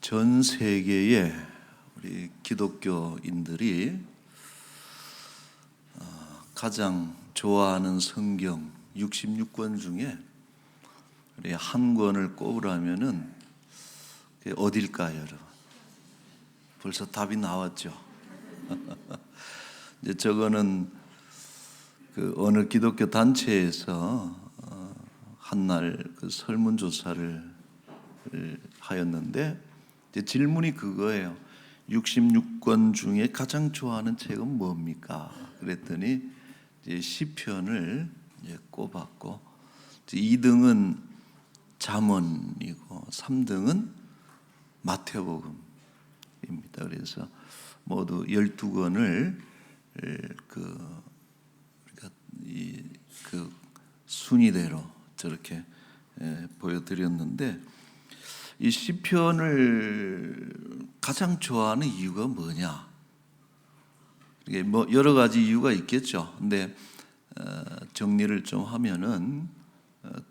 전 세계의 우리 기독교인들이 가장 좋아하는 성경 66권 중에 우리 한 권을 꼽으라면은 그게 어딜까요, 여러분? 벌써 답이 나왔죠. 이제 저거는 그 어느 기독교 단체에서 한날 그 설문조사를 하였는데 이제 질문이 그거예요. 66권 중에 가장 좋아하는 책은 뭡니까? 그랬더니 이제 시편을 이제 꼽았고, 2등은 잠언이고 3등은 마태복음입니다. 그래서 모두 12권을 그 순위대로 저렇게 보여드렸는데, 이 시편을 가장 좋아하는 이유가 뭐냐? 이게 뭐 여러 가지 이유가 있겠죠. 근데 정리를 좀 하면은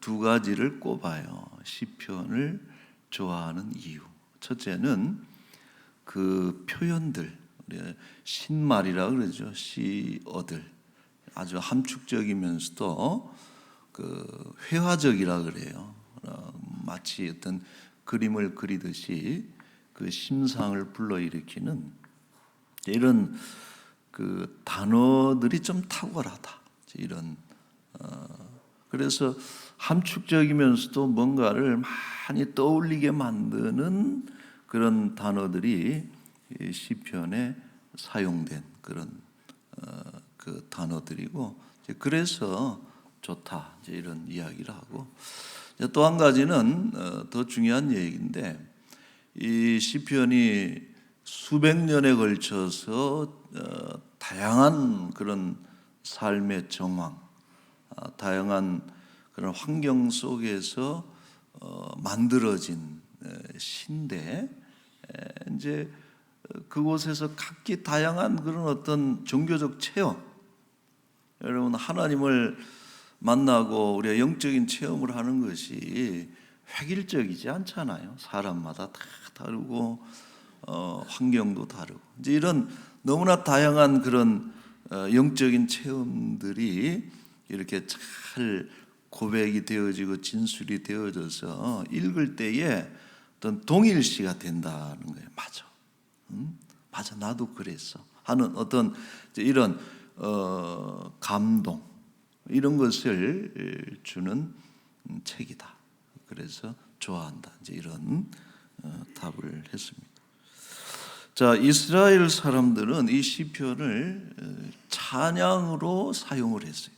두 가지를 꼽아요. 시편을 좋아하는 이유. 첫째는 그 표현들, 신말이라 그러죠. 시어들 아주 함축적이면서도 그 회화적이라 그래요. 마치 어떤 그림을 그리듯이 그 심상을 불러일으키는 이런 그 단어들이 좀 탁월하다. 이런 그래서 함축적이면서도 뭔가를 많이 떠올리게 만드는 그런 단어들이 시편에 사용된 그런 그 단어들이고, 그래서 좋다 이런 이야기를 하고, 또 한 가지는 더 중요한 얘기인데, 이 시편이 수백 년에 걸쳐서 다양한 그런 삶의 정황, 다양한 그런 환경 속에서 만들어진 시인데, 이제 그곳에서 각기 다양한 그런 어떤 종교적 체험, 여러분 하나님을 만나고 우리가 영적인 체험을 하는 것이 획일적이지 않잖아요. 사람마다 다 다르고 환경도 다르고, 이제 이런 너무나 다양한 그런 영적인 체험들이 이렇게 잘 고백이 되어지고 진술이 되어져서 읽을 때에 어떤 동일시가 된다는 거예요. 맞아, 맞아, 나도 그랬어 하는 어떤 이런 감동, 이런 것을 주는 책이다. 그래서 좋아한다. 이제 이런 답을 했습니다. 자, 이스라엘 사람들은 이 시편을 찬양으로 사용을 했어요.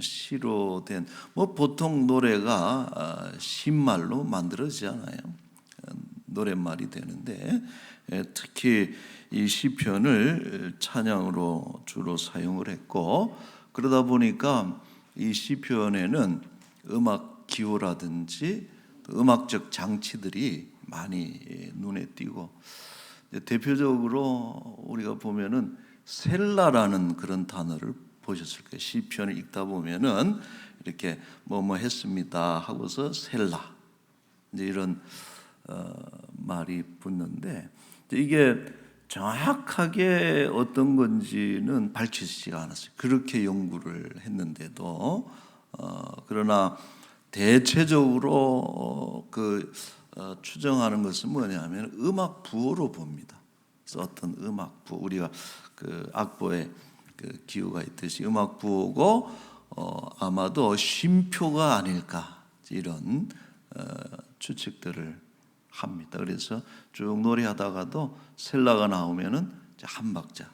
시로 된, 뭐 보통 노래가 신말로 만들어지지 않아요. 노랫말이 되는데, 특히 이 시편을 찬양으로 주로 사용을 했고, 그러다 보니까 이 시편에는 음악 기호라든지 음악적 장치들이 많이 눈에 띄고, 대표적으로 우리가 보면은 셀라라는 그런 단어를 보셨을 거예요. 시편을 읽다 보면은 이렇게 뭐뭐 했습니다 하고서 셀라, 이제 이런 말이 붙는데, 이게 정확하게 어떤 건지는 밝히지가 않았어요. 그렇게 연구를 했는데도 그러나 대체적으로 추정하는 것은 뭐냐면 음악 부호로 봅니다. 그래서 어떤 음악 부호, 우리가 그 악보에 그 기호가 있듯이 음악 부호고 아마도 쉼표가 아닐까, 이런 추측들을 합니다. 그래서 쭉 노래하다가도 셀라가 나오면은 한 박자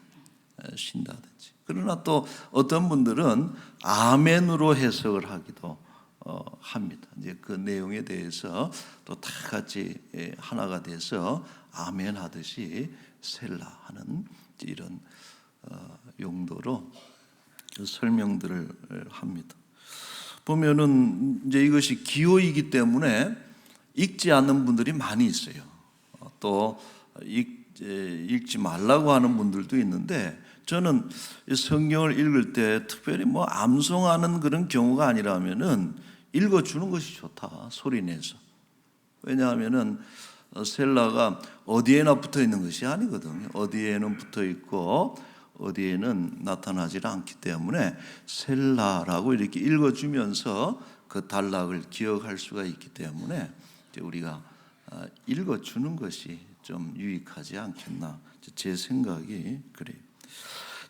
쉰다든지. 그러나 또 어떤 분들은 아멘으로 해석을 하기도 합니다. 이제 그 내용에 대해서 또 다 같이 하나가 돼서 아멘 하듯이 셀라 하는 이런 용도로 설명들을 합니다. 보면은 이제 이것이 기호이기 때문에 읽지 않는 분들이 많이 있어요. 또 읽지 말라고 하는 분들도 있는데, 저는 성경을 읽을 때 특별히 뭐 암송하는 그런 경우가 아니라면은 읽어주는 것이 좋다, 소리 내서. 왜냐하면은 셀라가 어디에나 붙어 있는 것이 아니거든요. 어디에는 붙어 있고 어디에는 나타나지 않기 때문에 셀라라고 이렇게 읽어주면서 그 단락을 기억할 수가 있기 때문에 이제 우리가 읽어주는 것이 좀 유익하지 않겠나, 제 생각이 그래요.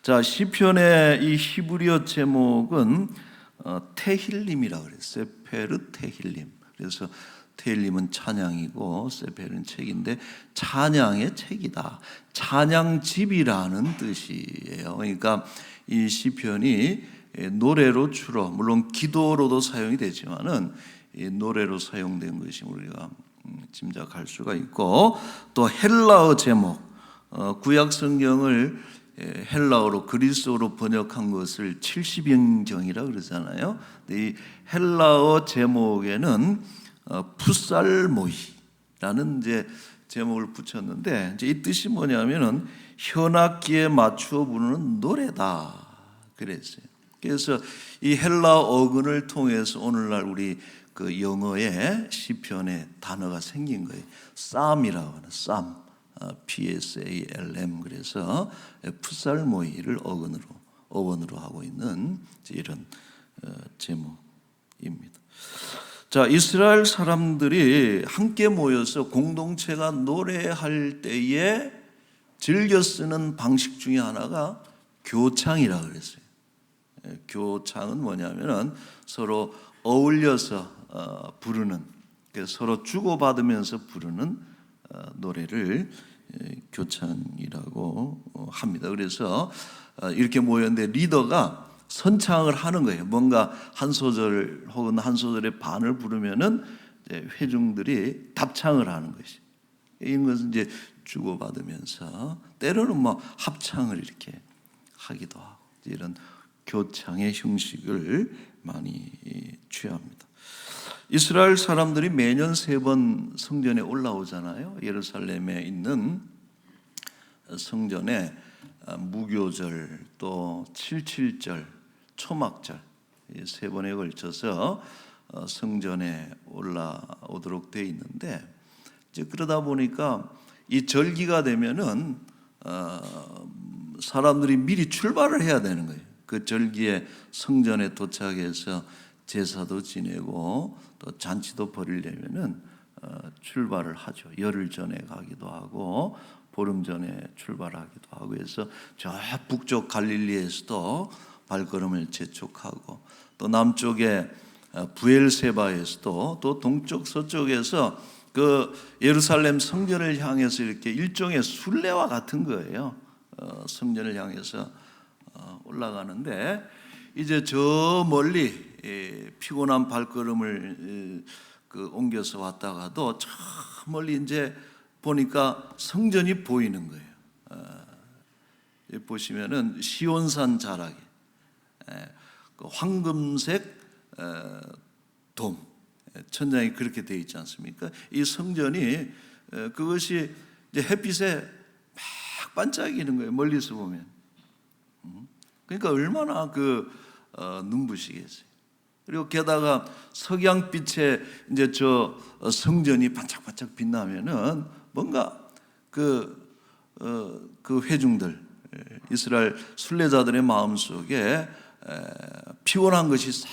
자, 시편의 이 히브리어 제목은 테힐림이라고 그래요. 세페르 테힐림. 그래서 테힐림은 찬양이고 세페르는 책인데 찬양의 책이다. 찬양집이라는 뜻이에요. 그러니까 이 시편이 노래로 주로, 물론 기도로도 사용이 되지만은 이 노래로 사용된 것이 우리가 짐작할 수가 있고, 또 헬라어 제목, 구약 성경을 헬라어로 그리스어로 번역한 것을 70인경이라고 그러잖아요. 이 헬라어 제목에는 푸살모이라는 이제 제목을 붙였는데, 이제 이 뜻이 뭐냐면은 현악기에 맞추어 부르는 노래다 그랬어요. 그래서 이 헬라어 어근을 통해서 오늘날 우리 그 영어의 시편의 단어가 생긴 거예요. 쌈이라고 하는 쌈, PSALM. 그래서 푸살모이를 어원으로 하고 있는 이런 제목입니다. 자, 이스라엘 사람들이 함께 모여서 공동체가 노래할 때에 즐겨 쓰는 방식 중에 하나가 교창이라고 그랬어요. 교창은 뭐냐면은 서로 어울려서 부르는, 서로 주고받으면서 부르는 노래를 교창이라고 합니다. 그래서 이렇게 모였는데 리더가 선창을 하는 거예요. 뭔가 한 소절 혹은 한 소절의 반을 부르면은 회중들이 답창을 하는 것이. 이런 것은 이제 주고받으면서 때로는 뭐 합창을 이렇게 하기도 하고, 이런 교창의 형식을 많이 취합니다. 이스라엘 사람들이 매년 3번 성전에 올라오잖아요. 예루살렘에 있는 성전에 무교절, 또 77절, 초막절 3번에 걸쳐서 성전에 올라오도록 되어 있는데, 이제 그러다 보니까 이 절기가 되면은 사람들이 미리 출발을 해야 되는 거예요. 그 절기에 성전에 도착해서 제사도 지내고 또 잔치도 벌이려면은 출발을 하죠. 열흘 전에 가기도 하고 보름 전에 출발하기도 하고 해서 저 북쪽 갈릴리에서도 발걸음을 재촉하고, 또 남쪽에 부엘세바에서도, 또 동쪽 서쪽에서 그 예루살렘 성전을 향해서 이렇게 일종의 순례와 같은 거예요. 성전을 향해서 올라가는데, 이제 저 멀리 피곤한 발걸음을 옮겨서 왔다가도 저 멀리 이제 보니까 성전이 보이는 거예요. 보시면은 시온산 자락에 그 황금색 돔, 천장이 그렇게 되어 있지 않습니까? 이 성전이 그것이 이제 햇빛에 막 반짝이는 거예요. 멀리서 보면. 그러니까 얼마나 눈부시겠어요. 그리고 게다가 석양빛에 이제 저 성전이 반짝반짝 빛나면은 뭔가 그 회중들, 이스라엘 순례자들의 마음 속에 피곤한 것이 싹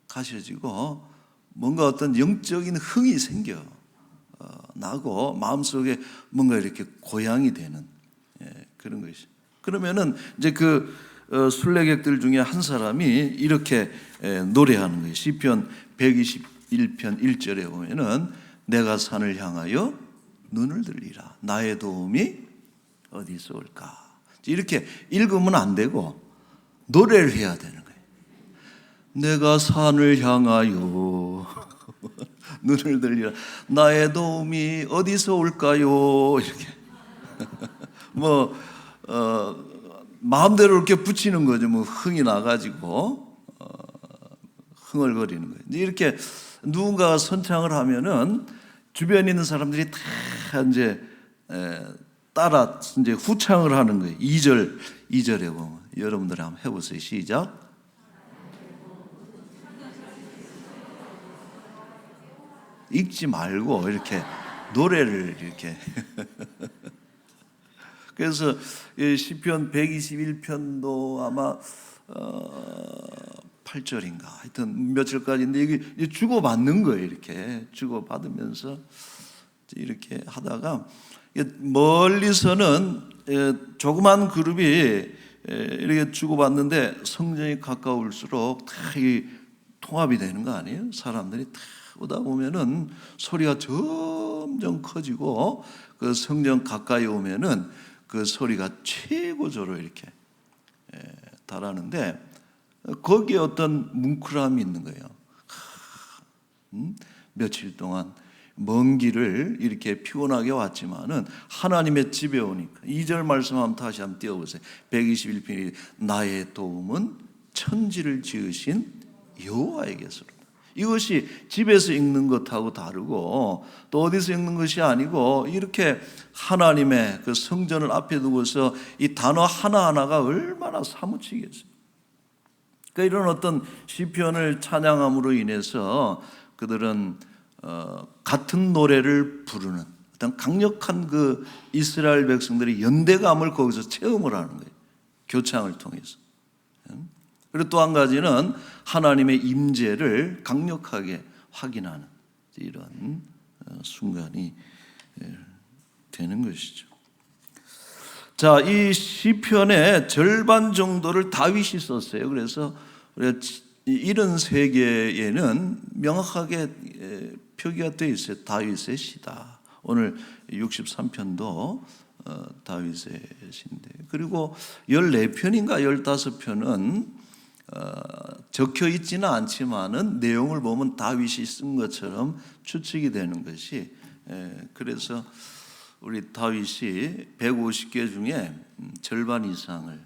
가셔지고 뭔가 어떤 영적인 흥이 생겨 나고 마음속에 뭔가 이렇게 고향이 되는 그런 것이. 그러면은 이제 그 순례객들 중에 한 사람이 이렇게 노래하는 거예요. 시편 121편 1절에 보면은 내가 산을 향하여 눈을 들리라. 나의 도움이 어디서 올까? 이렇게 읽으면 안 되고 노래를 해야 되는 거예요. 내가 산을 향하여 눈을 들리라. 나의 도움이 어디서 올까요? 이렇게 마음대로 이렇게 붙이는 거죠. 흥이 나가지고 흥얼거리는 거예요. 이렇게 누군가가 선창을 하면은 주변에 있는 사람들이 다 이제 따라 이제 후창을 하는 거예요. 2절에 보면 여러분들 한번 해보세요. 시작. 읽지 말고 이렇게 노래를 이렇게 그래서 시편 121편도 아마 8절인가 하여튼 며칠까지인데 이게 주고받는 거예요. 이렇게 주고받으면서 이렇게 하다가 멀리서는 조그만 그룹이 이렇게 주고받는데 성전이 가까울수록 다 통합이 되는 거 아니에요? 사람들이 다 오다 보면은 소리가 점점 커지고 그 성전 가까이 오면은 그 소리가 최고조로 이렇게 달하는데 거기에 어떤 뭉클함이 있는 거예요. 며칠 동안 먼 길을 이렇게 피곤하게 왔지만은 하나님의 집에 오니까 2절 말씀 한번 다시 한번 띄워보세요. 121편이 나의 도움은 천지를 지으신 여호와에게서로다. 이것이 집에서 읽는 것하고 다르고 또 어디서 읽는 것이 아니고 이렇게 하나님의 그 성전을 앞에 두고서 이 단어 하나하나가 얼마나 사무치겠어요. 그러니까 이런 어떤 시편을 찬양함으로 인해서 그들은 같은 노래를 부르는 어떤 강력한 그 이스라엘 백성들의 연대감을 거기서 체험을 하는 거예요. 교창을 통해서. 그리고 또 한 가지는 하나님의 임재를 강력하게 확인하는 이런 순간이 되는 것이죠. 자, 이 시편의 절반 정도를 다윗이 썼어요. 그래서 우리가 73개에는 명확하게 표기가 되어 있어요. 다윗의 시다. 오늘 63편도 다윗의 시인데, 그리고 14편인가 15편은 적혀 있지는 않지만은 내용을 보면 다윗이 쓴 것처럼 추측이 되는 것이, 그래서 우리 다윗이 150개 중에 절반 이상을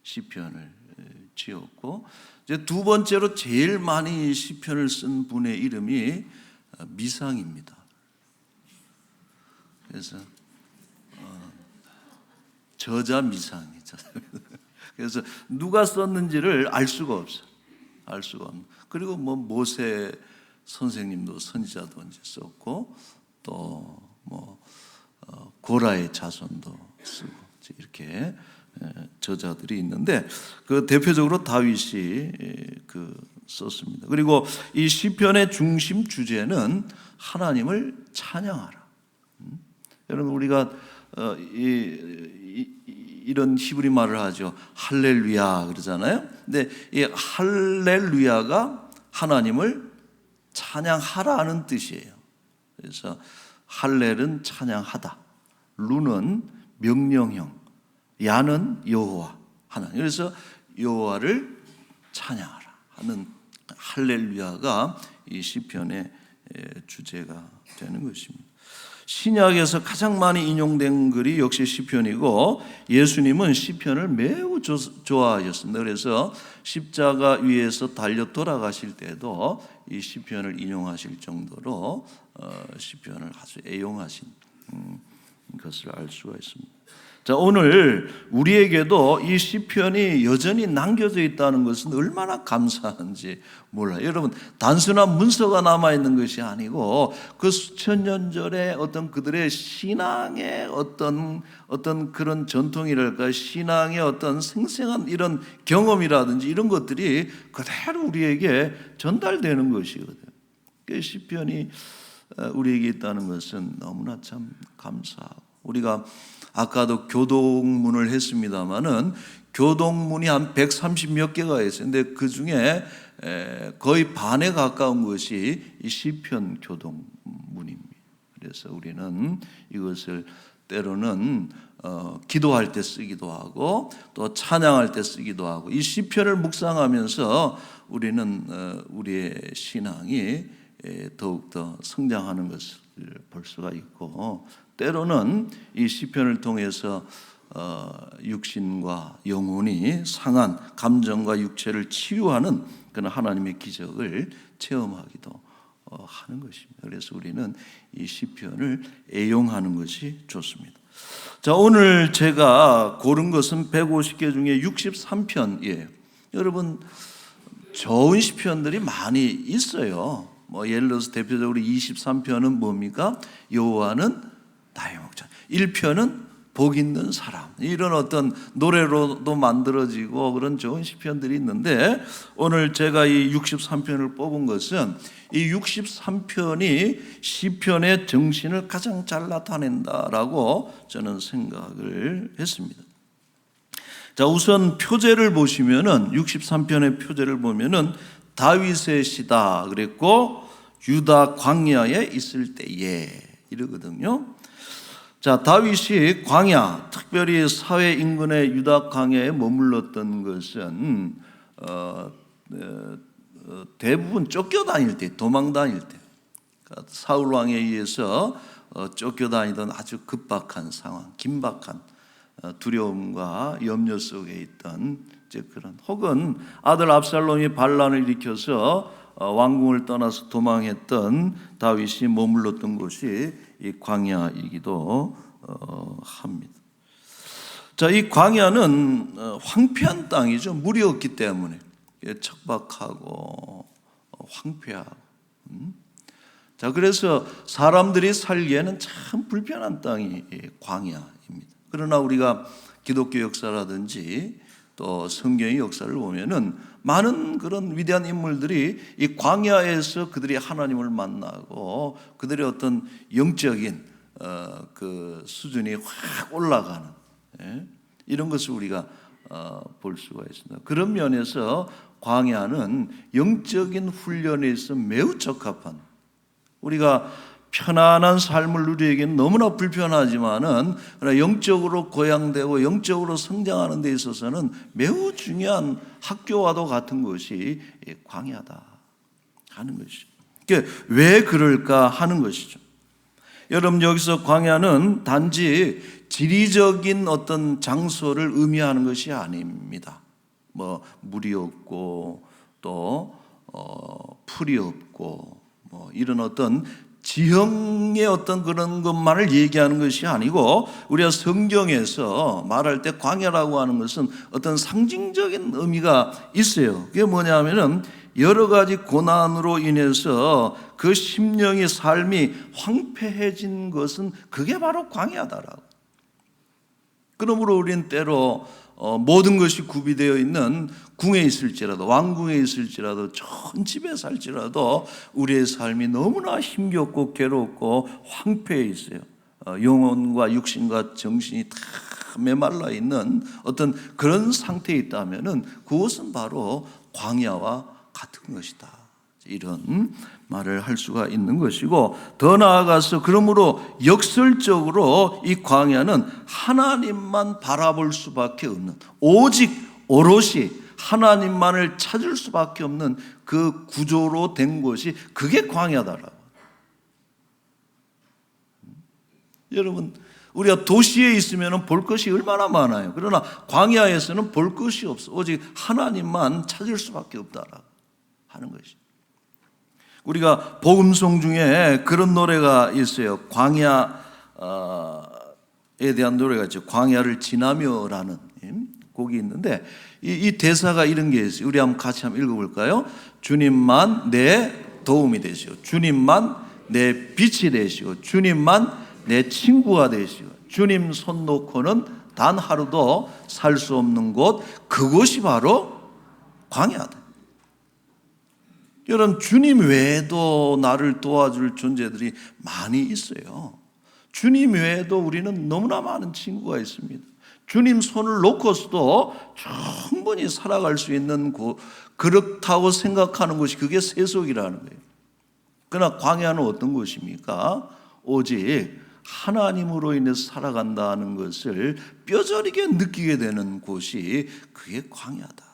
시편을 지었고, 이제 두 번째로 제일 많이 시편을 쓴 분의 이름이 미상입니다. 그래서 저자 미상이죠. 그래서 누가 썼는지를 알 수가 없어요. 알 수가 없는. 그리고 뭐 모세 선생님도 선지자도 이제 썼고, 또 뭐 고라의 자손도 쓰고 이렇게 저자들이 있는데 그 대표적으로 다윗이 그 썼습니다. 그리고 이 시편의 중심 주제는 하나님을 찬양하라. 여러분 우리가 이런 히브리 말을 하죠. 할렐루야 그러잖아요. 근데 이 할렐루야가 하나님을 찬양하라는 뜻이에요. 그래서 할렐은 찬양하다, 루는 명령형, 야는 여호와 하나님. 그래서 여호와를 찬양하라 하는 할렐루야가 이 시편의 주제가 되는 것입니다. 신약에서 가장 많이 인용된 글이 역시 시편이고, 예수님은 시편을 매우 좋아하셨습니다. 그래서 십자가 위에서 달려 돌아가실 때도 이 시편을 인용하실 정도로 시편을 아주 애용하신 것을 알 수가 있습니다. 자, 오늘 우리에게도 이 시편이 여전히 남겨져 있다는 것은 얼마나 감사한지 몰라요. 여러분, 단순한 문서가 남아있는 것이 아니고 그 수천 년 전에 어떤 그들의 신앙의 어떤 그런 전통이랄까, 신앙의 어떤 생생한 이런 경험이라든지 이런 것들이 그대로 우리에게 전달되는 것이거든요. 그 시편이 우리에게 있다는 것은 너무나 참 감사하고, 우리가 아까도 교동문을 했습니다마는 교동문이 한 130몇 개가 있어요. 근데 그 중에 거의 반에 가까운 것이 이 시편 교동문입니다. 그래서 우리는 이것을 때로는 기도할 때 쓰기도 하고 또 찬양할 때 쓰기도 하고, 이 시편을 묵상하면서 우리는 우리의 신앙이 더욱더 성장하는 것을 볼 수가 있고, 때로는 이 시편을 통해서 육신과 영혼이 상한 감정과 육체를 치유하는 그런 하나님의 기적을 체험하기도 하는 것입니다. 그래서 우리는 이 시편을 애용하는 것이 좋습니다. 자, 오늘 제가 고른 것은 150개 중에 63편이에요. 여러분, 좋은 시편들이 많이 있어요. 예를 들어서 대표적으로 23편은 뭡니까? 여호와는 나의 목자. 1편은 복 있는 사람. 이런 어떤 노래로도 만들어지고 그런 좋은 시편들이 있는데, 오늘 제가 이 63편을 뽑은 것은 이 63편이 시편의 정신을 가장 잘 나타낸다라고 저는 생각을 했습니다. 자, 우선 표제를 보시면은 63편의 표제를 보면은 다윗의 시다 그랬고 유다 광야에 있을 때에 이러거든요. 자, 다윗이 광야, 특별히 사회 인근의 유다 광야에 머물렀던 것은 대부분 쫓겨다닐 때, 도망다닐 때, 사울 왕에 의해서 쫓겨다니던 아주 급박한 상황, 긴박한 두려움과 염려 속에 있던 그런, 혹은 아들 압살롬이 반란을 일으켜서 왕궁을 떠나서 도망했던 다윗이 머물렀던 곳이 이 광야이기도 합니다. 자, 이 광야는 황폐한 땅이죠. 물이 없기 때문에 척박하고 황폐하고. 자, 그래서 사람들이 살기에는 참 불편한 땅이 광야입니다. 그러나 우리가 기독교 역사라든지 또 성경의 역사를 보면은 많은 그런 위대한 인물들이 이 광야에서 그들이 하나님을 만나고 그들의 어떤 영적인 그 수준이 확 올라가는 이런 것을 우리가 볼 수가 있습니다. 그런 면에서 광야는 영적인 훈련에 있어 매우 적합한, 우리가 편안한 삶을 누리기에는 너무나 불편하지만은 그러나 영적으로 고양되고 영적으로 성장하는 데 있어서는 매우 중요한 학교와도 같은 것이 광야다 하는 것이죠. 그러니까 왜 그럴까 하는 것이죠. 여러분, 여기서 광야는 단지 지리적인 어떤 장소를 의미하는 것이 아닙니다. 물이 없고 또 풀이 없고 이런 어떤 지형의 어떤 그런 것만을 얘기하는 것이 아니고, 우리가 성경에서 말할 때 광야라고 하는 것은 어떤 상징적인 의미가 있어요. 그게 뭐냐면은 여러 가지 고난으로 인해서 그 심령의 삶이 황폐해진 것은 그게 바로 광야다라고. 그러므로 우리는 때로 모든 것이 구비되어 있는 궁에 있을지라도, 왕궁에 있을지라도, 좋은 집에 살지라도 우리의 삶이 너무나 힘겹고 괴롭고 황폐해 있어요. 영혼과 육신과 정신이 다 메말라 있는 어떤 그런 상태에 있다면은 그것은 바로 광야와 같은 것이다, 이런 말을 할 수가 있는 것이고, 더 나아가서 그러므로 역설적으로 이 광야는 하나님만 바라볼 수밖에 없는, 오직 오롯이 하나님만을 찾을 수밖에 없는 그 구조로 된 것이, 그게 광야다라고. 여러분, 우리가 도시에 있으면 볼 것이 얼마나 많아요. 그러나 광야에서는 볼 것이 없어. 오직 하나님만 찾을 수밖에 없다라고 하는 것이. 우리가 복음송 중에 그런 노래가 있어요. 광야에 대한 노래가 있죠. 광야를 지나며라는 곡이 있는데, 이 대사가 이런 게 있어요. 우리 같이 한번 읽어볼까요? 주님만 내 도움이 되시고, 주님만 내 빛이 되시고, 주님만 내 친구가 되시고, 주님 손 놓고는 단 하루도 살 수 없는 곳, 그곳이 바로 광야다. 여러분, 주님 외에도 나를 도와줄 존재들이 많이 있어요. 주님 외에도 우리는 너무나 많은 친구가 있습니다. 주님 손을 놓고서도 충분히 살아갈 수 있는 곳, 그렇다고 생각하는 것이 그게 세속이라는 거예요. 그러나 광야는 어떤 곳입니까? 오직 하나님으로 인해서 살아간다는 것을 뼈저리게 느끼게 되는 곳이, 그게 광야다.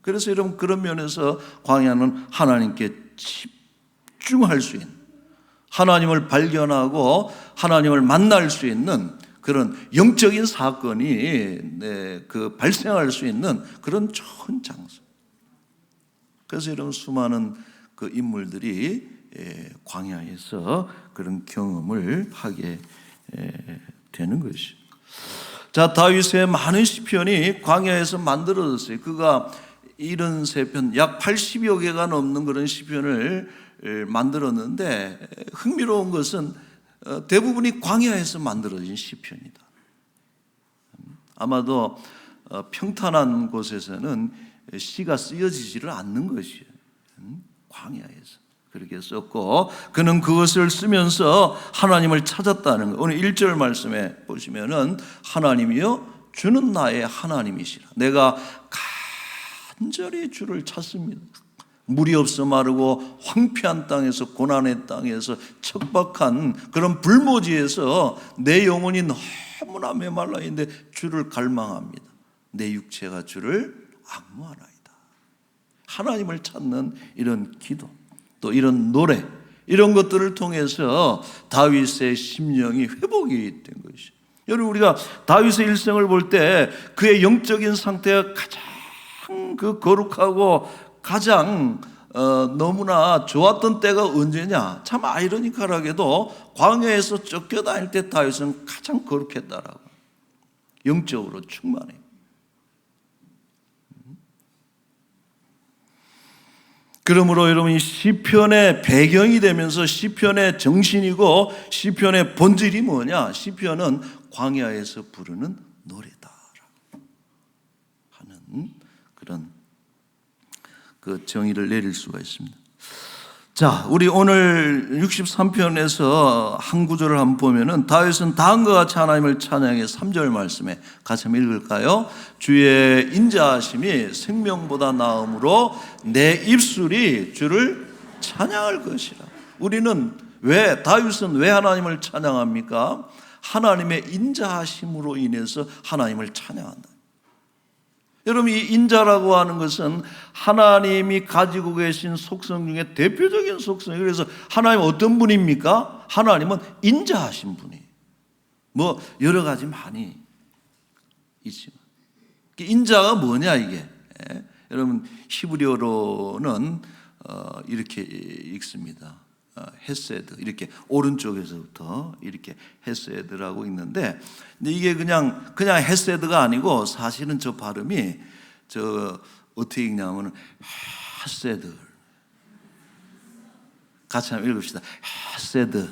그래서 여러분, 그런 면에서 광야는 하나님께 집중할 수 있는, 하나님을 발견하고 하나님을 만날 수 있는 그런 영적인 사건이 발생할 수 있는 그런 좋은 장소. 그래서 여러분, 수많은 그 인물들이 광야에서 그런 경험을 하게 되는 것이죠. 자, 다윗의 많은 시편이 광야에서 만들어졌어요. 그가 73편, 약 80여 개가 넘는 그런 시편을 만들었는데, 흥미로운 것은 대부분이 광야에서 만들어진 시편이다. 아마도 평탄한 곳에서는 시가 쓰여지지를 않는 것이에요. 광야에서 그렇게 썼고, 그는 그것을 쓰면서 하나님을 찾았다는 거. 오늘 1절 말씀에 보시면은, 하나님이여 주는 나의 하나님이시라. 내가 간절히 주를 찾습니다. 물이 없어 마르고 황폐한 땅에서, 고난의 땅에서, 척박한 그런 불모지에서 내 영혼이 너무나 메말라 있는데 주를 갈망합니다. 내 육체가 주를 악무하나이다. 하나님을 찾는 이런 기도, 또 이런 노래, 이런 것들을 통해서 다윗의 심령이 회복이 된 것이죠. 여러분, 우리가 다윗의 일생을 볼 때 그의 영적인 상태가 가장 거룩하고 가장 너무나 좋았던 때가 언제냐? 참 아이러니컬하게도 광야에서 쫓겨다닐 때 다윗은 가장 거룩했다라고. 영적으로 충만해. 그러므로 여러분, 이 시편의 배경이 되면서 시편의 정신이고 시편의 본질이 뭐냐? 시편은 광야에서 부르는 노래다 하는 그런 그 정의를 내릴 수가 있습니다. 자, 우리 오늘 63편에서 한 구절을 한번 보면은, 다윗은 다음과 같이 하나님을 찬양해 3절 말씀에 같이 한번 읽을까요? 주의 인자하심이 생명보다 나음으로 내 입술이 주를 찬양할 것이라. 우리는 다윗은 왜 하나님을 찬양합니까? 하나님의 인자하심으로 인해서 하나님을 찬양한다. 여러분, 이 인자라고 하는 것은 하나님이 가지고 계신 속성 중에 대표적인 속성이에요. 그래서 하나님은 어떤 분입니까? 하나님은 인자하신 분이에요. 뭐 여러 가지 많이 있지만, 인자가 뭐냐 이게? 여러분, 히브리어로는 이렇게 읽습니다. 헤세드, 이렇게 오른쪽에서부터 이렇게 헤세드라고 읽는데, 근데 이게 그냥 헤세드가 아니고, 사실은 저 발음이 어떻게 읽냐면 헤세드. 같이 한번 읽읍시다. 헤세드.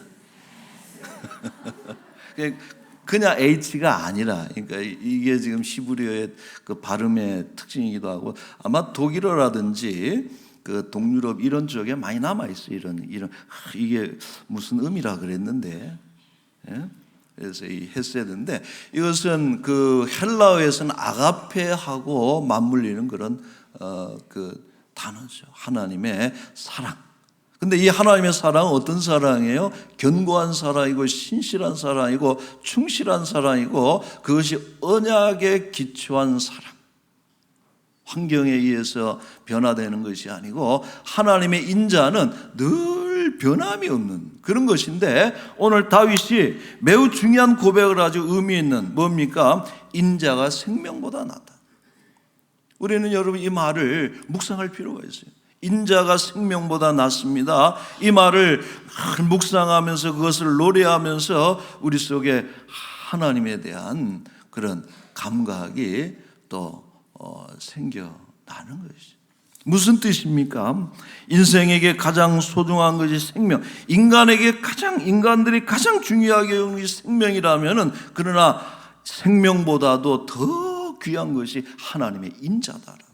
그냥 H가 아니라, 그러니까 이게 지금 히브리어의 그 발음의 특징이기도 하고, 아마 독일어라든지 그 동유럽 이런 쪽에 많이 남아 있어요. 이런 이게 무슨 의미라 그랬는데, 예? 그래서 이 헤세드인데, 이것은 그 헬라어에서는 아가페하고 맞물리는 그런 그 단어죠. 하나님의 사랑. 근데 이 하나님의 사랑은 어떤 사랑이에요? 견고한 사랑이고, 신실한 사랑이고, 충실한 사랑이고, 그것이 언약에 기초한 사랑. 환경에 의해서 변화되는 것이 아니고, 하나님의 인자는 늘 변함이 없는 그런 것인데, 오늘 다윗이 매우 중요한 고백을 아주 의미 있는, 뭡니까? 인자가 생명보다 낫다. 우리는 여러분, 이 말을 묵상할 필요가 있어요. 인자가 생명보다 낫습니다. 이 말을 묵상하면서, 그것을 노래하면서 우리 속에 하나님에 대한 그런 감각이 또 생겨나는 것이죠. 무슨 뜻입니까? 인생에게 가장 소중한 것이 생명, 인간들이 가장 중요하게 여기는 것이 생명이라면은, 그러나 생명보다도 더 귀한 것이 하나님의 인자다라고.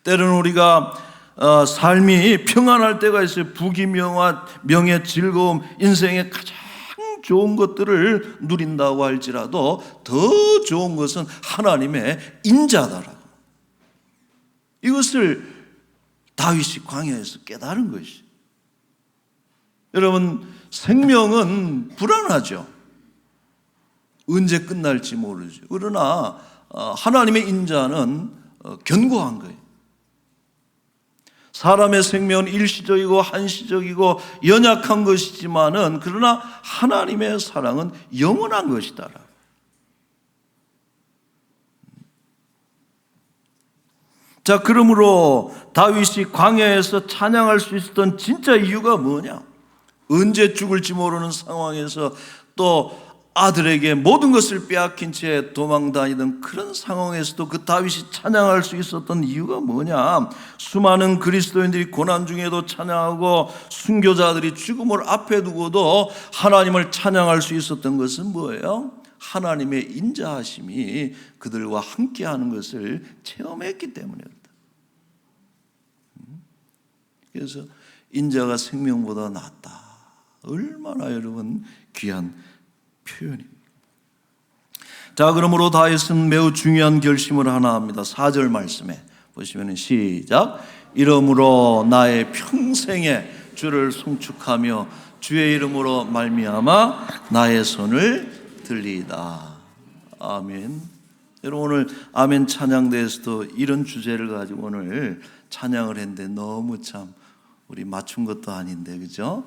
때로는 우리가 삶이 평안할 때가 있어요. 부귀명화, 명예, 즐거움, 인생의 가장 좋은 것들을 누린다고 할지라도 더 좋은 것은 하나님의 인자다라고. 이것을 다윗이 광야에서 깨달은 것이. 여러분, 생명은 불안하죠. 언제 끝날지 모르죠. 그러나 하나님의 인자는 견고한 거예요. 사람의 생명은 일시적이고 한시적이고 연약한 것이지만은, 그러나 하나님의 사랑은 영원한 것이다. 자, 그러므로 다윗이 광야에서 찬양할 수 있었던 진짜 이유가 뭐냐? 언제 죽을지 모르는 상황에서, 또 아들에게 모든 것을 빼앗긴 채 도망다니던 그런 상황에서도 그 다윗이 찬양할 수 있었던 이유가 뭐냐? 수많은 그리스도인들이 고난 중에도 찬양하고 순교자들이 죽음을 앞에 두고도 하나님을 찬양할 수 있었던 것은 뭐예요? 하나님의 인자하심이 그들과 함께하는 것을 체험했기 때문입니다. 그래서 인자가 생명보다 낫다. 얼마나 여러분 귀한 표현입니다. 자, 그러므로 다윗은 매우 중요한 결심을 하나 합니다. 4절 말씀에 보시면 시작. 이러므로 나의 평생에 주를 송축하며 주의 이름으로 말미암아 나의 손을 들리이다. 아멘. 여러분, 오늘 아멘 찬양대에서도 이런 주제를 가지고 오늘 찬양을 했는데 너무 참 우리 맞춘 것도 아닌데, 그죠?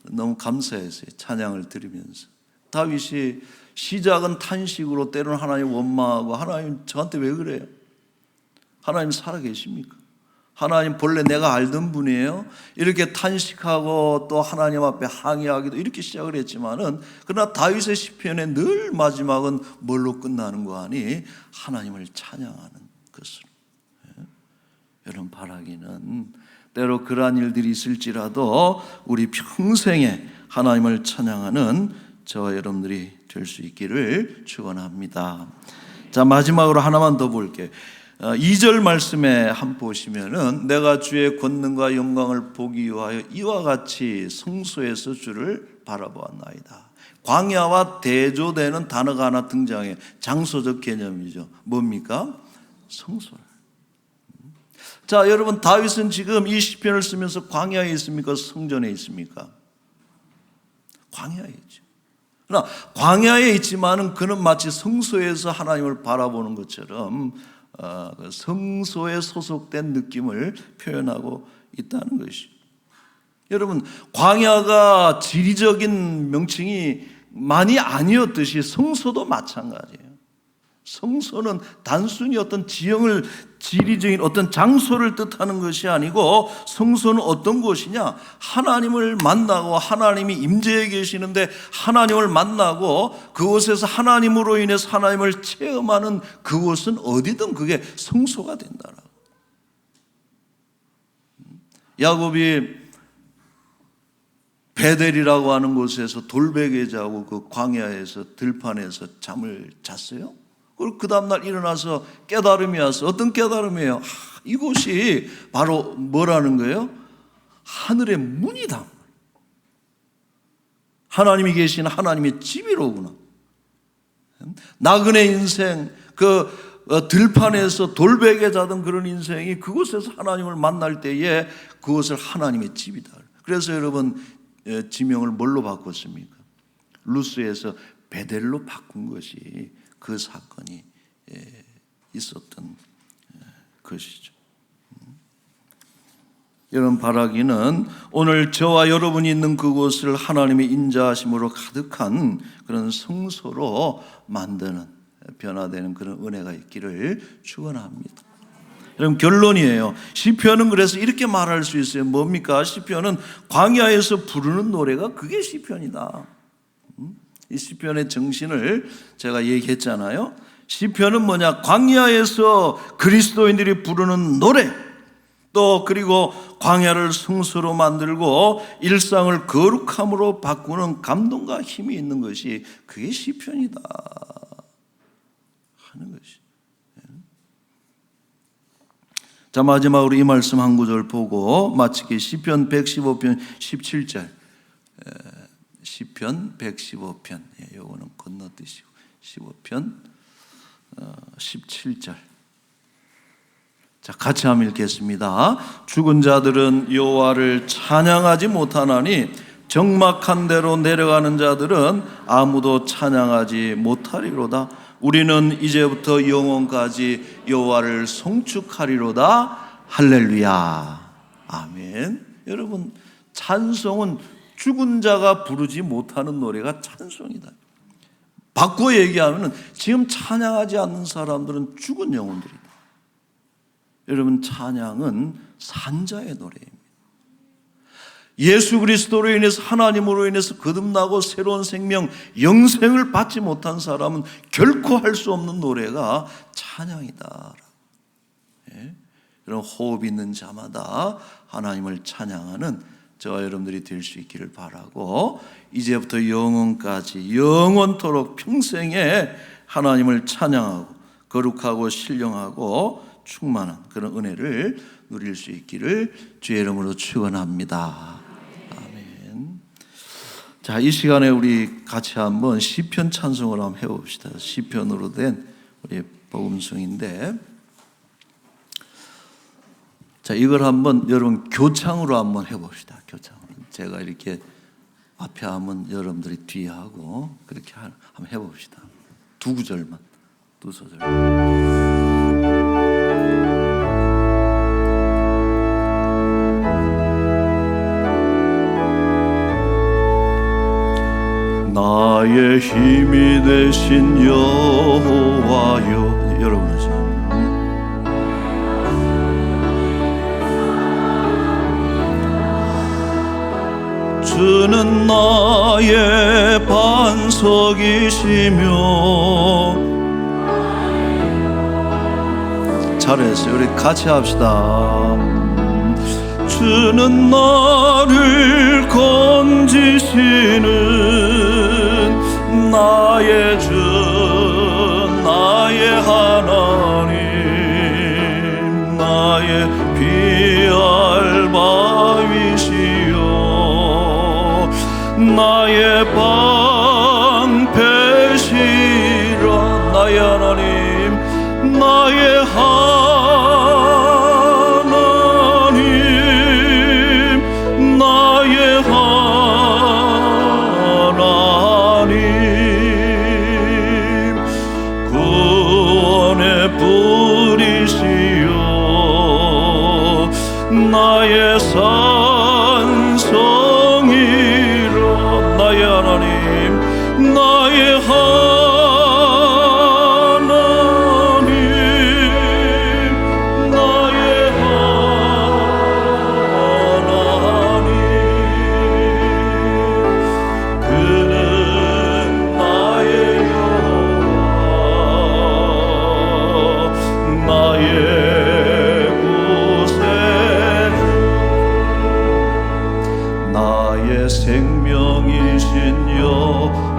너무 감사했어요. 찬양을 들으면서. 다윗이 시작은 탄식으로 때로는 하나님 원망하고, 하나님 저한테 왜 그래요? 하나님 살아계십니까? 하나님 본래 내가 알던 분이에요? 이렇게 탄식하고 또 하나님 앞에 항의하기도 이렇게 시작을 했지만은, 그러나 다윗의 시편의 늘 마지막은 뭘로 끝나는 거 아니? 하나님을 찬양하는 것으로. 여러분, 바라기는 때로 그러한 일들이 있을지라도 우리 평생에 하나님을 찬양하는 저와 여러분들이 될 수 있기를 축원합니다. 자, 마지막으로 하나만 더 볼게요. 2절 말씀에 한번 보시면은 내가 주의 권능과 영광을 보기 위하여 이와 같이 성소에서 주를 바라보았나이다. 광야와 대조되는 단어가 하나 등장해요. 장소적 개념이죠. 뭡니까? 성소를. 자, 여러분, 다윗은 지금 이 시편을 쓰면서 광야에 있습니까? 성전에 있습니까? 광야에 있죠. 그러나 광야에 있지만은 그는 마치 성소에서 하나님을 바라보는 것처럼 성소에 소속된 느낌을 표현하고 있다는 것이죠. 여러분, 광야가 지리적인 명칭이 많이 아니었듯이 성소도 마찬가지예요. 성소는 단순히 어떤 지형을, 지리적인 어떤 장소를 뜻하는 것이 아니고, 성소는 어떤 곳이냐? 하나님을 만나고 하나님이 임재해 계시는데 하나님을 만나고 그곳에서 하나님으로 인해서 하나님을 체험하는 그곳은 어디든 그게 성소가 된다라고. 야곱이 베델이라고 하는 곳에서 돌베개 자고 그 광야에서 들판에서 잠을 잤어요. 그리고 그 다음날 일어나서 깨달음이 와서, 어떤 깨달음이에요? 이곳이 바로 뭐라는 거예요? 하늘의 문이다. 하나님이 계신 하나님의 집이로구나. 나그네 인생, 그 들판에서 돌베개 자던 그런 인생이 그곳에서 하나님을 만날 때에 그곳을 하나님의 집이다. 그래서 여러분, 지명을 뭘로 바꿨습니까? 루스에서 베델로 바꾼 것이 그 사건이 있었던 것이죠. 여러분, 바라기는 오늘 저와 여러분이 있는 그곳을 하나님의 인자하심으로 가득한 그런 성소로 만드는, 변화되는 그런 은혜가 있기를 축원합니다. 여러분, 결론이에요. 시편은 그래서 이렇게 말할 수 있어요. 뭡니까? 시편은 광야에서 부르는 노래가 그게 시편이다. 이 시편의 정신을 제가 얘기했잖아요. 시편은 뭐냐? 광야에서 그리스도인들이 부르는 노래, 또 그리고 광야를 성소로 만들고 일상을 거룩함으로 바꾸는 감동과 힘이 있는 것이 그게 시편이다 하는 것이. 자, 마지막으로 이 말씀 한 구절 보고 마치기. 시편 115편 17절. 시편 115편, 요거는 건너뛰시고 15편 17절. 자, 같이 한번 읽겠습니다. 죽은 자들은 여호와를 찬양하지 못하나니 적막한 데로 내려가는 자들은 아무도 찬양하지 못하리로다. 우리는 이제부터 영원까지 여호와를 송축하리로다. 할렐루야. 아멘. 여러분, 찬송은 죽은 자가 부르지 못하는 노래가 찬송이다. 바꿔 얘기하면 지금 찬양하지 않는 사람들은 죽은 영혼들이다. 여러분, 찬양은 산자의 노래입니다. 예수 그리스도로 인해서, 하나님으로 인해서 거듭나고 새로운 생명, 영생을 받지 못한 사람은 결코 할 수 없는 노래가 찬양이다. 이런 호흡 있는 자마다 하나님을 찬양하는 저와 여러분들이 될 수 있기를 바라고, 이제부터 영원까지, 영원토록 평생에 하나님을 찬양하고 거룩하고 신령하고 충만한 그런 은혜를 누릴 수 있기를 주의 이름으로 축원합니다. 아멘. 자, 이 시간에 우리 같이 한번 시편 찬송을 한번 해봅시다. 시편으로 된 우리 복음성인데, 자, 이걸 한번 여러분 교창으로 한번 해봅시다. 교창으로. 제가 이렇게 앞에 하면 여러분들이 뒤에 하고 그렇게 한번 해봅시다. 두 구절만, 두 소절. 나의 힘이 되신 여호와여. 여러분 하시죠. 주는 나의 반석이시며. 잘했어요. 우리 같이 합시다. 주는 나를 건지시는 나의 주, 나의 하나님, 나의 피할 바위시여, 나의 방패시라. 나의 하나님, 나의 하나님, 나의 하나님, 구원의 뿌리시여, 나의 산성이라. 나의 하나님, 나의 하나님, 나의 하나님, 그는 나의 여호와, 나의 구세주, 나의 생명이신 여호와여.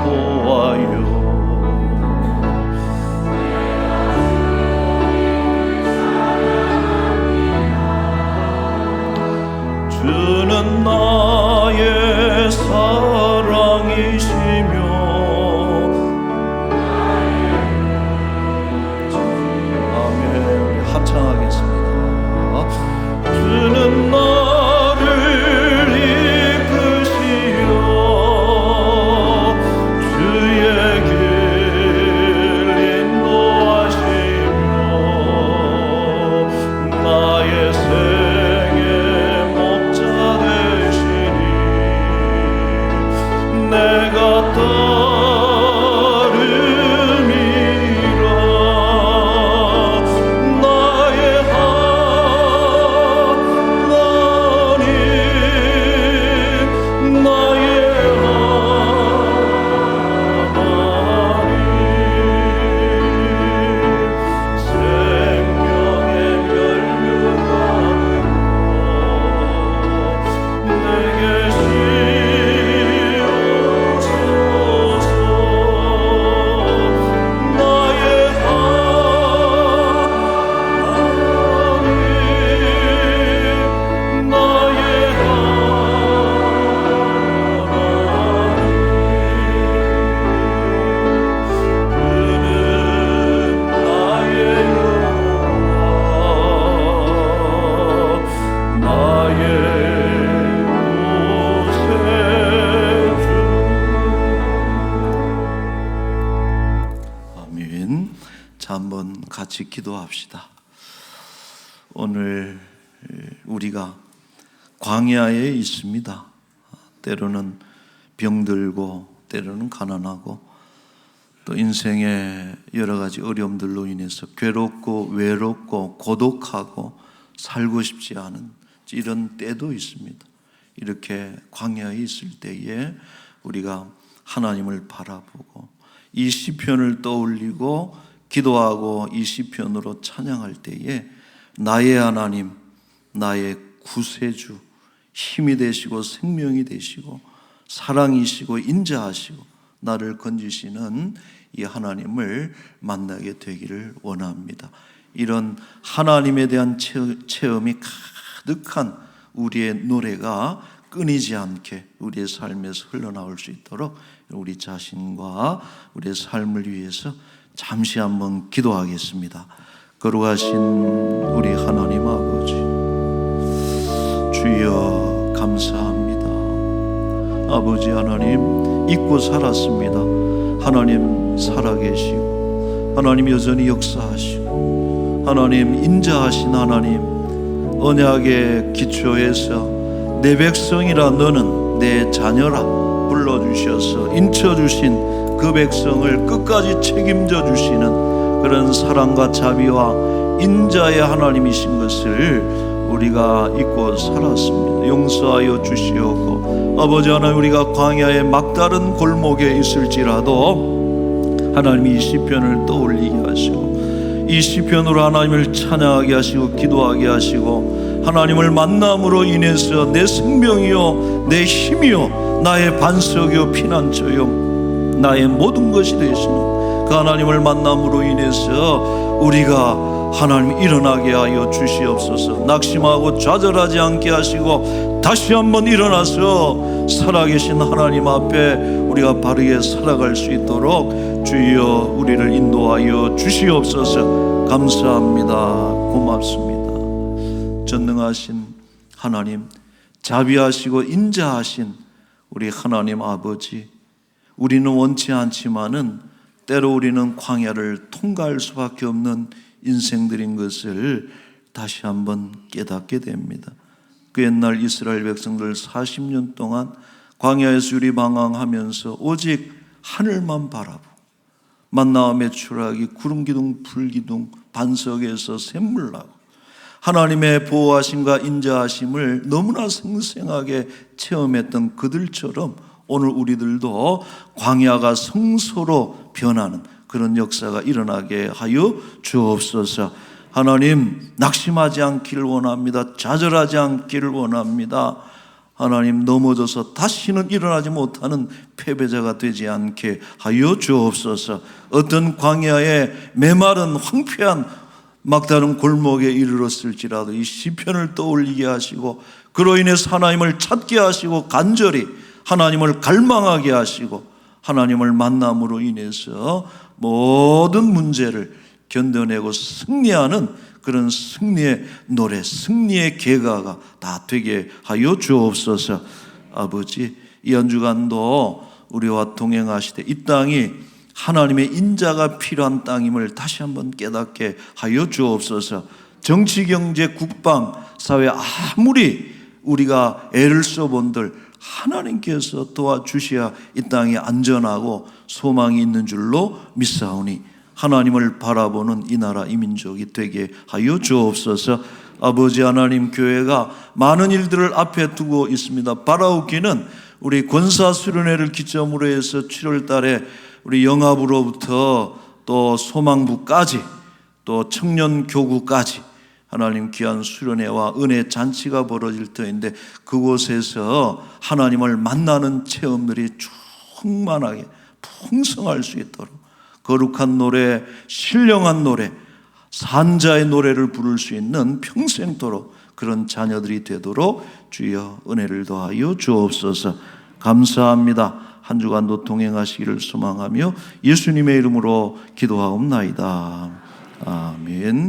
주는 나의 사랑이시며. 아멘. 우리 합창하겠습니다. 주는 나를 이끄시어 주의 길 인도하시며, 나의 생의 목자 되시니 내가 따름이라. 나의 하나님, 나의 하나님, 생명의 멸류관으로 내게 씌우소서. 나의 하나님, 나의 아멘. 자, 한번 같이 기도합시다. 오늘 우리가 광야에 있습니다. 때로는 병들고, 때로는 가난하고, 또 인생의 여러 가지 어려움들로 인해서 괴롭고 외롭고 고독하고 살고 싶지 않은 이런 때도 있습니다. 이렇게 광야에 있을 때에 우리가 하나님을 바라보고 이 시편을 떠올리고 기도하고 이 시편으로 찬양할 때에 나의 하나님, 나의 구세주, 힘이 되시고 생명이 되시고 사랑이시고 인자하시고 나를 건지시는 이 하나님을 만나게 되기를 원합니다. 이런 하나님에 대한 체험이 가득한 우리의 노래가 끊이지 않게 우리의 삶에서 흘러나올 수 있도록 우리 자신과 우리의 삶을 위해서 잠시 한번 기도하겠습니다. 거룩하신 우리 하나님 아버지, 주여 감사합니다. 아버지 하나님, 잊고 살았습니다. 하나님 살아계시고 하나님 여전히 역사하시고 하나님 인자하신 하나님, 언약의 기초에서 내 백성이라 너는 내 자녀라 불러주셔서 인쳐주신 그 백성을 끝까지 책임져 주시는 그런 사랑과 자비와 인자의 하나님이신 것을 우리가 잊고 살았습니다. 용서하여 주시옵고 아버지 하나님, 우리가 광야의 막다른 골목에 있을지라도 하나님이 이 시편을 떠올리게 하시고 이 시편으로 하나님을 찬양하게 하시고 기도하게 하시고 하나님을 만남으로 인해서 내 생명이요 내 힘이요 나의 반석이요 피난처요 나의 모든 것이 되시는 그 하나님을 만남으로 인해서 우리가 하나님 일어나게 하여 주시옵소서. 낙심하고 좌절하지 않게 하시고 다시 한번 일어나서 살아계신 하나님 앞에 우리가 바르게 살아갈 수 있도록 주여 우리를 인도하여 주시옵소서. 감사합니다. 고맙습니다. 전능하신 하나님, 자비하시고 인자하신 우리 하나님 아버지, 우리는 원치 않지만은 때로 우리는 광야를 통과할 수밖에 없는 인생들인 것을 다시 한번 깨닫게 됩니다. 그 옛날 이스라엘 백성들 40년 동안 광야에서 유리방황하면서 오직 하늘만 바라보고 만나와 메추라기, 구름기둥, 불기둥, 반석에서 샘물 나고 하나님의 보호하심과 인자하심을 너무나 생생하게 체험했던 그들처럼 오늘 우리들도 광야가 성소로 변하는 그런 역사가 일어나게 하여 주옵소서. 하나님, 낙심하지 않기를 원합니다. 좌절하지 않기를 원합니다. 하나님, 넘어져서 다시는 일어나지 못하는 패배자가 되지 않게 하여 주옵소서. 어떤 광야에 메마른 황폐한 막다른 골목에 이르렀을지라도 이 시편을 떠올리게 하시고 그로 인해서 하나님을 찾게 하시고 간절히 하나님을 갈망하게 하시고 하나님을 만남으로 인해서 모든 문제를 견뎌내고 승리하는 그런 승리의 노래, 승리의 계가가 다 되게 하여 주옵소서. 아버지, 이 한 주간도 우리와 동행하시되 이 땅이 하나님의 인자가 필요한 땅임을 다시 한번 깨닫게 하여 주옵소서. 정치, 경제, 국방, 사회 아무리 우리가 애를 써본들 하나님께서 도와주셔야 이 땅이 안전하고 소망이 있는 줄로 믿사오니 하나님을 바라보는 이 나라 이 민족이 되게 하여 주옵소서. 아버지 하나님, 교회가 많은 일들을 앞에 두고 있습니다. 바라옵기는 우리 권사수련회를 기점으로 해서 7월 달에 우리 영합으로부터 또 소망부까지 또 청년교구까지 하나님 귀한 수련회와 은혜 잔치가 벌어질 터인데 그곳에서 하나님을 만나는 체험들이 충만하게 풍성할 수 있도록 거룩한 노래, 신령한 노래, 산자의 노래를 부를 수 있는 평생토록 그런 자녀들이 되도록 주여 은혜를 더하여 주옵소서. 감사합니다. 한 주간도 동행하시기를 소망하며 예수님의 이름으로 기도하옵나이다. 아멘.